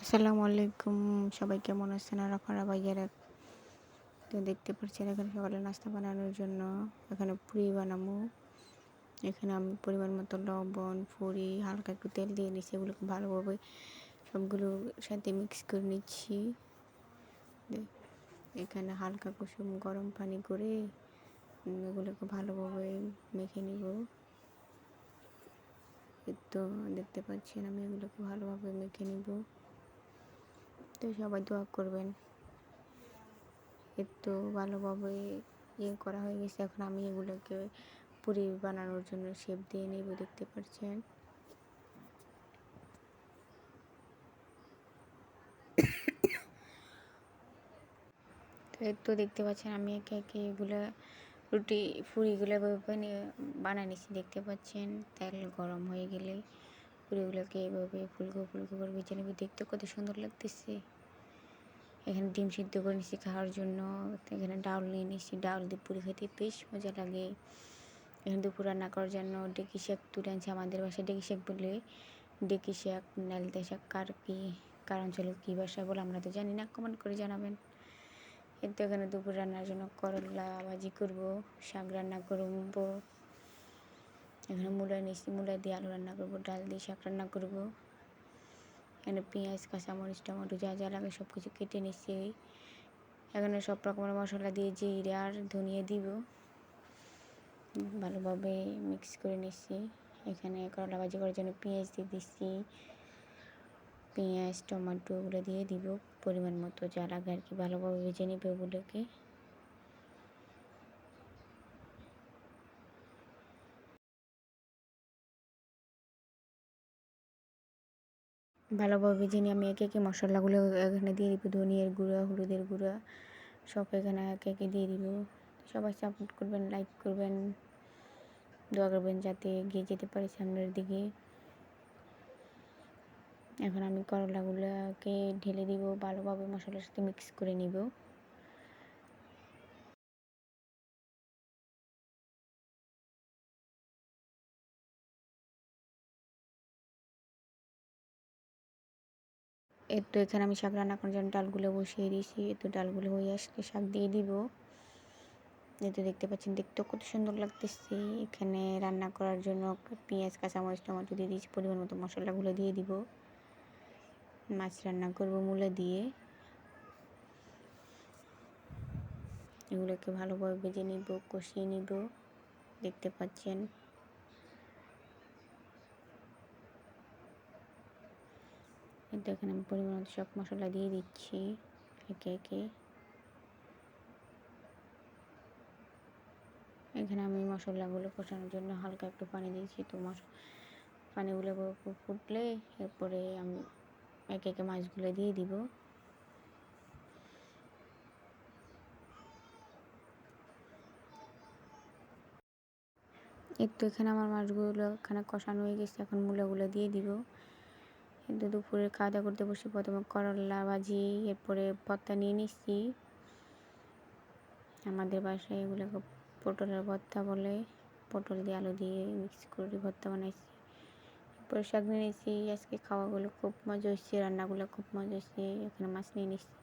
আসসালামু আলাইকুম। সবাই কেমন আছেন? আর আপনারা ভাইয়ারা তো দেখতে পাচ্ছেন এখানে সকালে নাস্তা বানানোর জন্য এখানে পুরি বানাবো। এখানে আমি পরিমাণ মতো লবণ, পুরি, হালকা একটু তেল দিয়ে নিচ্ছি। এগুলোকে ভালোভাবে সবগুলো সাথে মিক্স করে নিচ্ছি। এখানে হালকা কুসুম গরম পানি করে এগুলোকে ভালোভাবে মেখে নিব। তো দেখতে পাচ্ছেন আমি এগুলোকে ভালোভাবে মেখে নিব। তো সবাই দোয়া করবেন। একটু ভালোভাবে করা হয়ে গেছে। এখন আমি এগুলোকে পুরি বানানোর জন্য শেপ দিয়ে নেব, দেখতে পাচ্ছেন। তো এই তো দেখতে পাচ্ছেন আমি একে একে এগুলো পুরিগুলো এভাবে বানিয়ে নিচ্ছি, দেখতে পাচ্ছেন। তেল গরম হয়ে গেলে পুরিগুলোকে এভাবে ফুলকো ফুলকো করে ভেজে নেবে। দেখতে কত সুন্দর লাগতেছে। এখানে ডিম সিদ্ধ করে নিচ্ছি খাওয়ার জন্য। এখানে ডাউল নিয়ে নিচ্ছি, ডাউল দিয়ে পুরি খেতে বেশ মজা লাগে। এখানে দুপুর রান্না করার জন্য ডেকি শাক তুলে আনছি। আমাদের বাসায় ডেকি শাক বলে, ডেকি শাক, নালতা শাক, কার অঞ্চলে কী ভাষায় বলে আমরা তো জানি না, কমেন্ট করে জানাবেন। তো এখানে দুপুর রান্নার জন্য করলা ভাজি করব, শাক রান্না করব। এখানে মূলা নিচ্ছি, মূলা দিয়ে আলু রান্না করব, ডাল দিয়ে শাক রান্না করব। এখানে পেঁয়াজ, কাঁচামরিচ, টমেটো যা যা লাগে সব কিছু কেটে নিচ্ছি। এখানে সব রকমের মশলা দিয়ে জিরা আর ধনিয়া দিব, ভালোভাবে মিক্স করে নিচ্ছি। এখানে করলা ভাজি করার জন্য পেঁয়াজ দিয়ে দিচ্ছি, পেঁয়াজ টমেটো ওগুলো দিয়ে দিব পরিমাণ মতো যা লাগে আর কি। ভালোভাবে ভেজে নেবে ওগুলোকে। ভালোভাবে ভেজে নিয়ে আমি একে একে মশলাগুলো এখানে দিয়ে দিব। ধনিয়ার গুঁড়া, হলুদের গুঁড়া সব এখানে একে একে দিয়ে দিব। সবাই সাপোর্ট করবেন, লাইক করবেন, দোয়া করবেন যাতে এগিয়ে যেতে পারি সামনের দিকে। এখন আমি করলাগুলোকে ঢেলে দিব, ভালোভাবে মশলার সাথে মিক্স করে নিব। তো এখানে আমি শাক রান্না করার জন্য ডালগুলো বসিয়ে দিয়েছি। ডালগুলো হয়ে আসলে শাক দিয়ে দিব। তো দেখতে পাচ্ছেন, দেখতেও কত সুন্দর লাগতেছে। এখানে রান্না করার জন্য পেঁয়াজ, কাঁচামরিচ, টমেটো দিয়ে দিয়েছি। পরিমাণ মতো মশলাগুলো দিয়ে দিব। মাছ রান্না করব মূলা দিয়ে। এগুলোকে ভালোভাবে ভেজে নিব, কষিয়ে নিব, দেখতে পাচ্ছেন। এখানে আমি পরিমাণ মতো সব মশলা দিয়ে দিচ্ছি একে একে। এখানে আমি মশলাগুলো কষানোর জন্য হালকা একটু পানি দিয়েছি। তো পানিগুলো ফুটলে এরপরে আমি একে একে মাছগুলো দিয়ে দিব। তো এখানে আমার মাছগুলো এখানে কষানো হয়ে গেছে। এখন মূলাগুলো দিয়ে দিব। কিন্তু দুপুরে খাওয়া দাওয়া করতে বসে প্রথমে করলা ভাজি, এরপরে ভর্তা নিয়ে নিচ্ছি। আমাদের বাসায় এগুলোকে পটলের ভর্তা বলে। পটল দিয়ে আলু দিয়ে মিক্স করে ভর্তা বানাইছি। এরপরে শাক নিয়ে নিয়েছি। আজকে খাওয়াগুলো খুব মজা হয়েছে, রান্নাগুলো খুব মজা হয়েছে। এখানে মাছ নিয়ে নিচ্ছি।